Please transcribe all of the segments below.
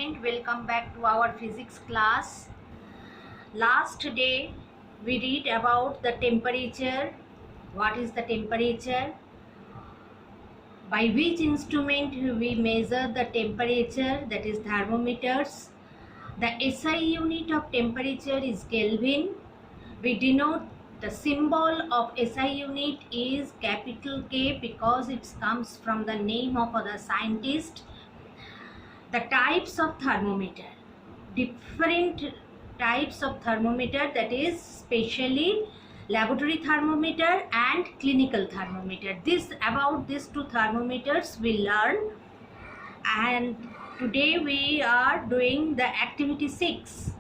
student, welcome back to our physics class. Last day we read about the temperature. What is the temperature? By which instrument we measure the temperature, that is thermometers. The SI unit of temperature is Kelvin. We denote the symbol of SI unit is capital K because it comes from the name of the scientist. The types of thermometer, different types of thermometer, that is specially laboratory thermometer and clinical thermometer. About these two thermometers we learn, and today we are doing the activity 6,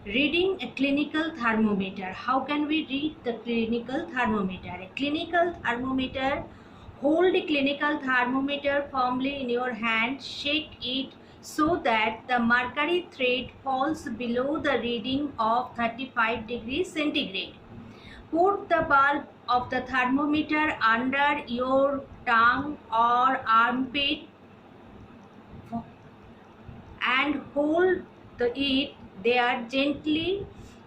reading a clinical thermometer. How can we read the clinical thermometer? A clinical thermometer, hold a clinical thermometer firmly in your hand, shake it so that the mercury thread falls below the reading of 35 degrees centigrade. Put the bulb of the thermometer under your tongue or armpit and hold it there gently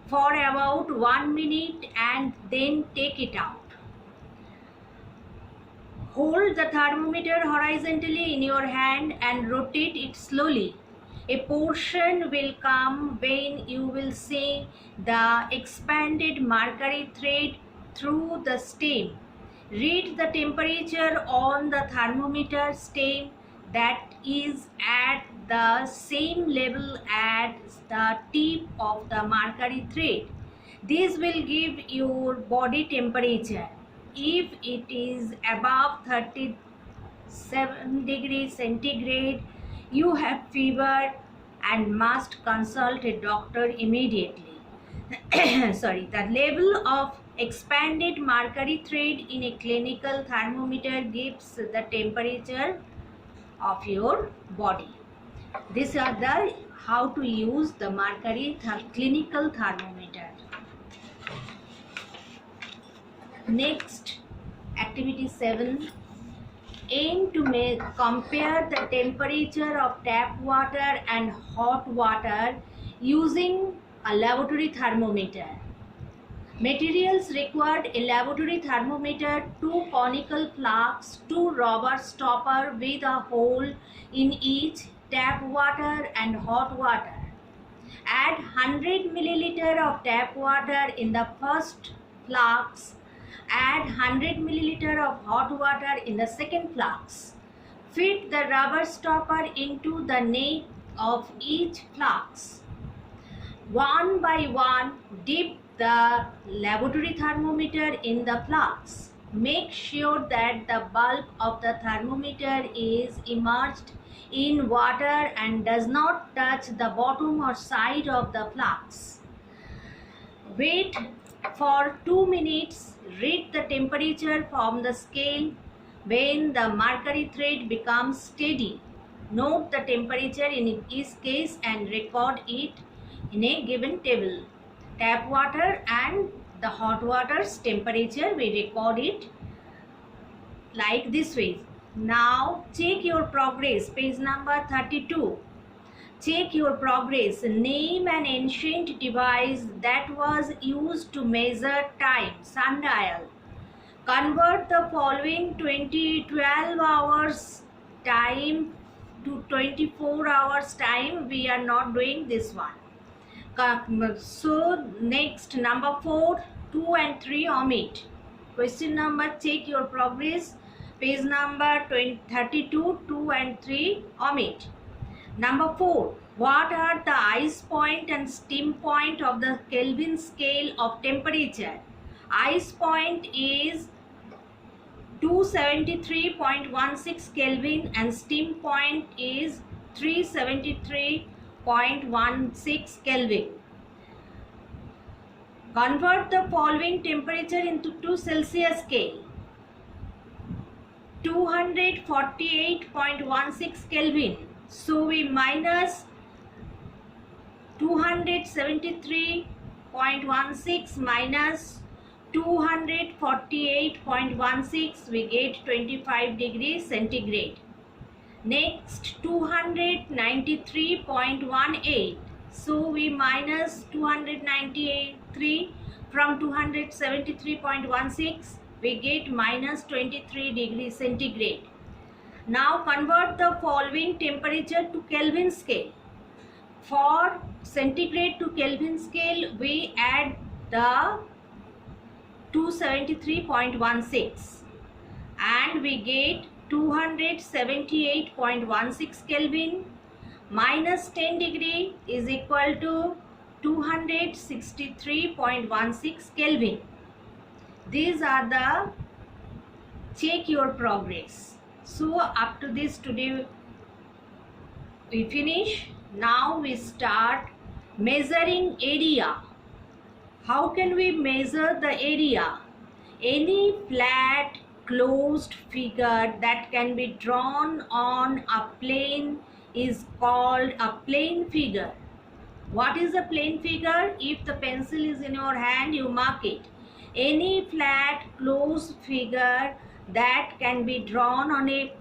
for about 1 minute and then take it out. Hold the thermometer horizontally in your hand and rotate it slowly. A portion will come when you will see the expanded mercury thread through the stem. Read the temperature on the thermometer stem that is at the same level as the tip of the mercury thread. This will give your body temperature. If it is above 37 degrees centigrade, you have fever and must consult a doctor immediately. Sorry, the level of expanded mercury thread in a clinical thermometer gives the temperature of your body. These are the how to use the mercury clinical thermometer. Next, activity 7. Aim to compare the temperature of tap water and hot water using a laboratory thermometer. Materials required: a laboratory thermometer, 2 conical flasks, 2 rubber stopper with a hole in each, tap water and hot water. Add 100 milliliter of tap water in the first flask. Add 100 milliliter of hot water in the second flask. Fit the rubber stopper into the neck of each flask. One by one, dip the laboratory thermometer in the flask. Make sure that the bulb of the thermometer is immersed in water and does not touch the bottom or side of the flask. Wait for 2 minutes. Read the temperature from the scale. When the mercury thread becomes steady, note the temperature in each case and record it in a given table. Tap water and the hot water's temperature, we record it like this way. Now check your progress, page number 32. Check your progress. Name an ancient device that was used to measure time. Sundial. Convert the following 12 hours time to 24 hours time. We are not doing this one. So next, number 4, 2 and 3 omit. Question number, check your progress. Page number 32, 2 and 3 omit. Number 4. What are the ice point and steam point of the Kelvin scale of temperature? Ice point is 273.16 Kelvin and steam point is 373.16 Kelvin. Convert the following temperature into 2 Celsius scale. 248.16 Kelvin. So we minus 273.16 minus 248.16, we get 25 degrees centigrade. Next 293.18. So we minus 293 from 273.16. We get minus 23 degrees centigrade. Now convert the following temperature to Kelvin scale. For centigrade to Kelvin scale, we add the 273.16 and we get 278.16 Kelvin minus 10 degree is equal to 263.16 Kelvin. These are the check your progress. So up to this today we finish. Now we start measuring area. How can we measure the area? Any flat closed figure that can be drawn on a plane is called a plane figure. What is a plane figure? If the pencil is in your hand, you mark it. Any flat closed figure that can be drawn on a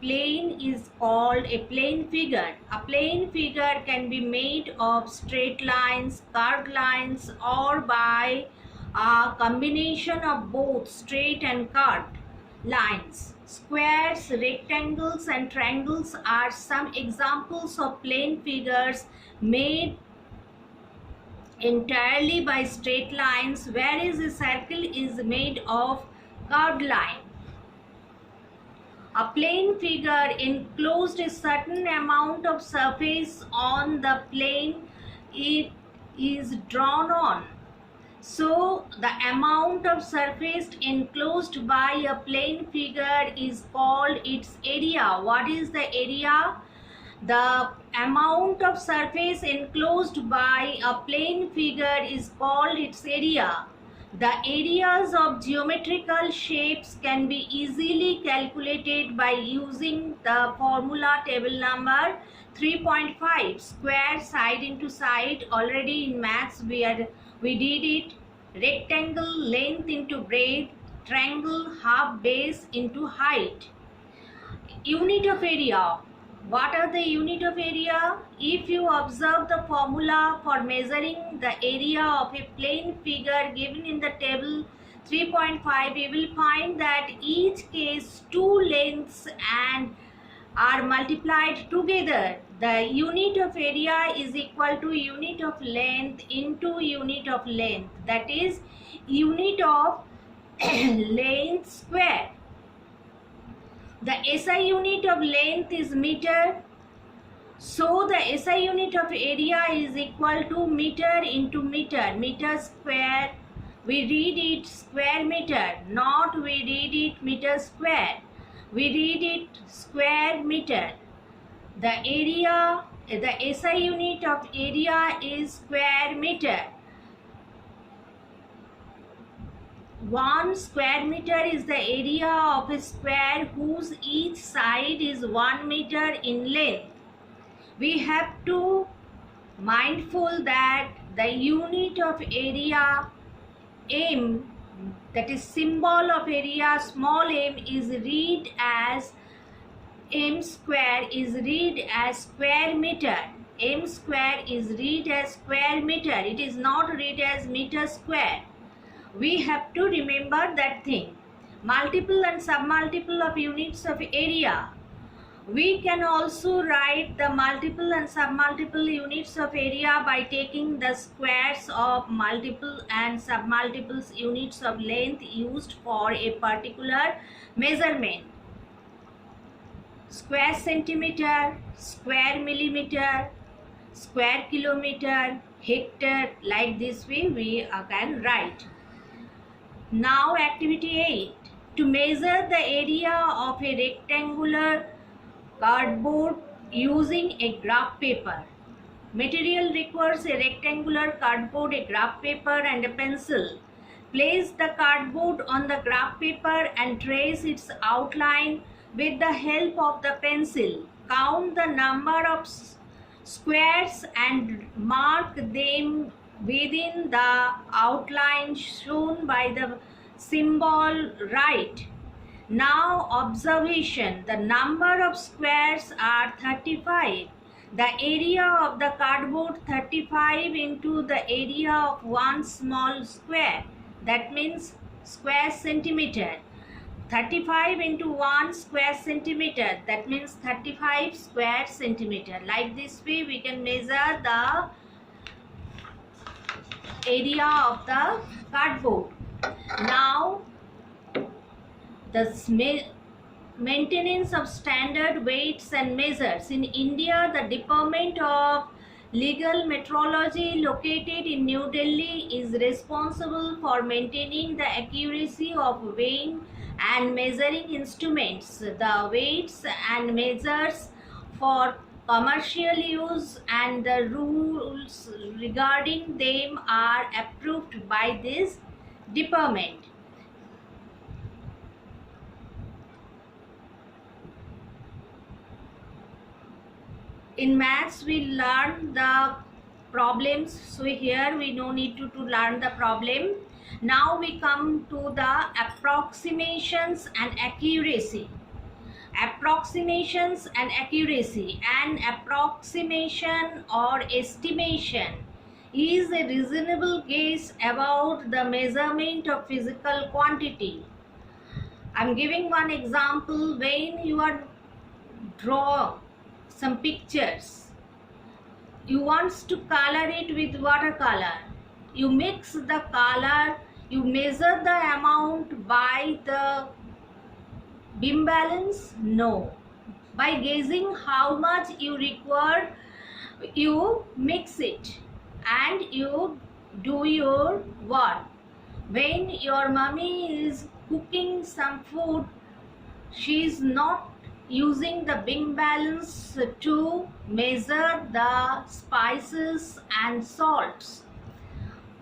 plane is called a plane figure. A plane figure can be made of straight lines, curved lines, or by a combination of both straight and curved lines. Squares, rectangles, and triangles are some examples of plane figures made entirely by straight lines, whereas a circle is made of curved line. A plane figure enclosed a certain amount of surface on the plane it is drawn on. So the amount of surface enclosed by a plane figure is called its area. What is the area? The amount of surface enclosed by a plane figure is called its area. The areas of geometrical shapes can be easily calculated by using the formula table number 3.5. Square side into side. Already in maths we did it. Rectangle length into breadth. Triangle half base into height. Unit of area. What are the unit of area? If you observe the formula for measuring the area of a plane figure given in the table 3.5, you will find that each case two lengths and are multiplied together. The unit of area is equal to unit of length into unit of length, that is unit of length square. The SI unit of length is meter. So the SI unit of area is equal to meter into meter. Meter square. We read it square meter. Not we read it meter square. We read it square meter. The area, the SI unit of area is square meter. 1 square meter is the area of a square whose each side is 1 meter in length. We have to mindful that the unit of area m, that is symbol of area small m, is read as m square is read as square meter. M square is read as square meter. It is not read as meter square. We have to remember that thing. Multiple and submultiple of units of area. We can also write the multiple and submultiple units of area by taking the squares of multiple and submultiples units of length used for a particular measurement. Square centimeter, square millimeter, square kilometer, hectare, like this way we can write. Now activity 8. To measure the area of a rectangular cardboard using a graph paper. Material requires a rectangular cardboard, a graph paper and a pencil. Place the cardboard on the graph paper and trace its outline with the help of the pencil. Count the number of squares and mark them within the outline shown by the symbol right. Now observation, the number of squares are 35. The area of the cardboard 35 into the area of one small square, that means square centimeter. 35 into 1 square centimeter, that means 35 square centimeter. Like this way we can measure the area of the cardboard. Now the maintenance of standard weights and measures. In India, the Department of Legal Metrology located in New Delhi is responsible for maintaining the accuracy of weighing and measuring instruments. The weights and measures for commercial use and the rules regarding them are approved by this department. In maths we learn the problems, so here we no need to learn the problem. Now we come to the approximations and accuracy. Approximations and accuracy. An approximation or estimation is a reasonable guess about the measurement of physical quantity. I am giving one example. When you are draw some pictures, you want to color it with watercolor. You mix the color, you measure the amount by the beam balance? No. By guessing how much you require, you mix it and you do your work. When your mommy is cooking some food, she is not using the beam balance to measure the spices and salts.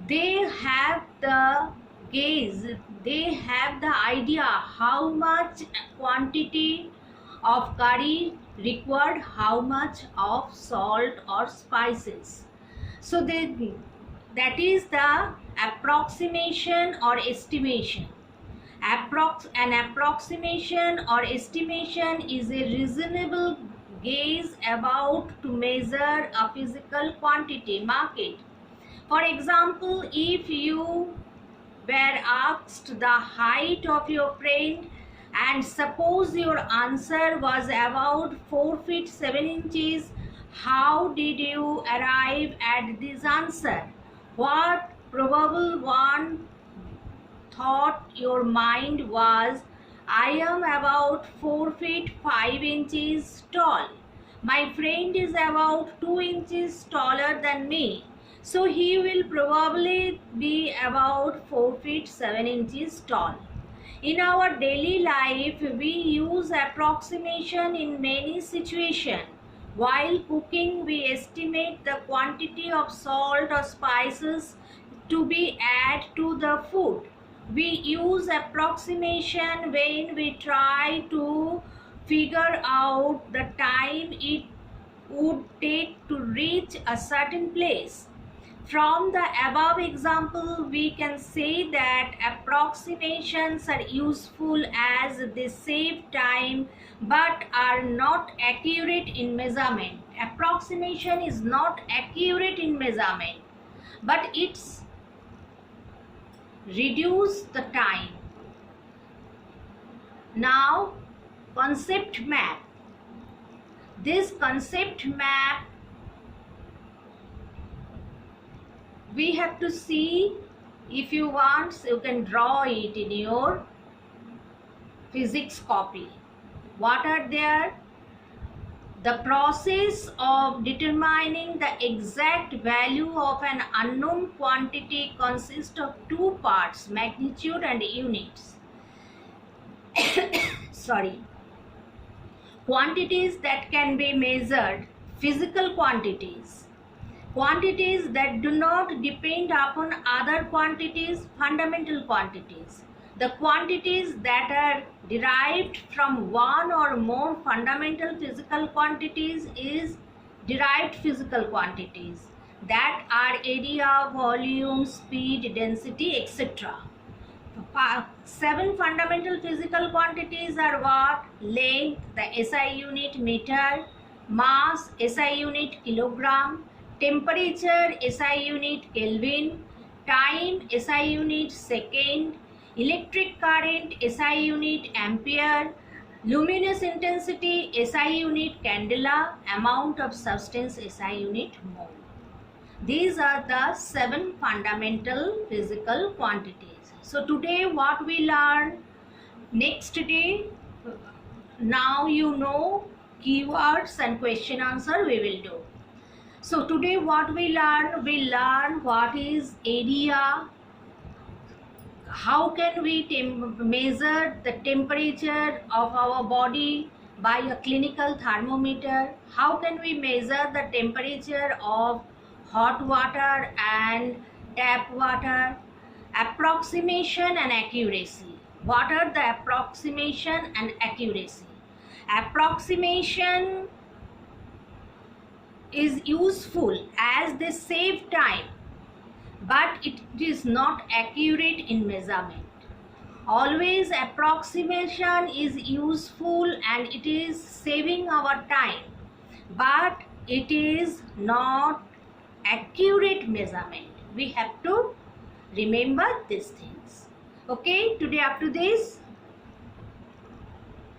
They have the gauge, they have the idea how much quantity of curry required, how much of salt or spices. So that is the approximation or estimation. An approximation or estimation is a reasonable guess about to measure a physical quantity. Mark it. For example, if you were asked the height of your friend and suppose your answer was about 4 feet 7 inches, how did you arrive at this answer? What probable one thought your mind was? I am about 4 feet 5 inches tall. My friend is about 2 inches taller than me. So he will probably be about 4 feet 7 inches tall. In our daily life, we use approximation in many situations. While cooking, we estimate the quantity of salt or spices to be added to the food. We use approximation when we try to figure out the time it would take to reach a certain place. From the above example, we can say that approximations are useful as they save time but are not accurate in measurement. Approximation is not accurate in measurement, but it's reduce the time. Now, concept map. This concept map we have to see. If you want, you can draw it in your physics copy. What are there? The process of determining the exact value of an unknown quantity consists of two parts, magnitude and units. Sorry. Quantities that can be measured, physical quantities. Quantities that do not depend upon other quantities, fundamental quantities. The quantities that are derived from one or more fundamental physical quantities is derived physical quantities, that are area, volume, speed, density, etc. Seven fundamental physical quantities are what? Length, the SI unit meter, mass, SI unit kilogram, temperature, SI unit Kelvin, time, SI unit second, electric current, SI unit ampere, luminous intensity, SI unit candela, amount of substance, SI unit mole. These are the seven fundamental physical quantities. So today what we learn, next day, now you know keywords and question answer we will do. So today what we learn what is area, how can we measure the temperature of our body by a clinical thermometer, how can we measure the temperature of hot water and tap water, approximation and accuracy. What are the approximation and accuracy? Approximation is useful as they save time, but it is not accurate in measurement. Always approximation is useful and it is saving our time, but it is not accurate measurement. We have to remember these things. Okay, today up to this.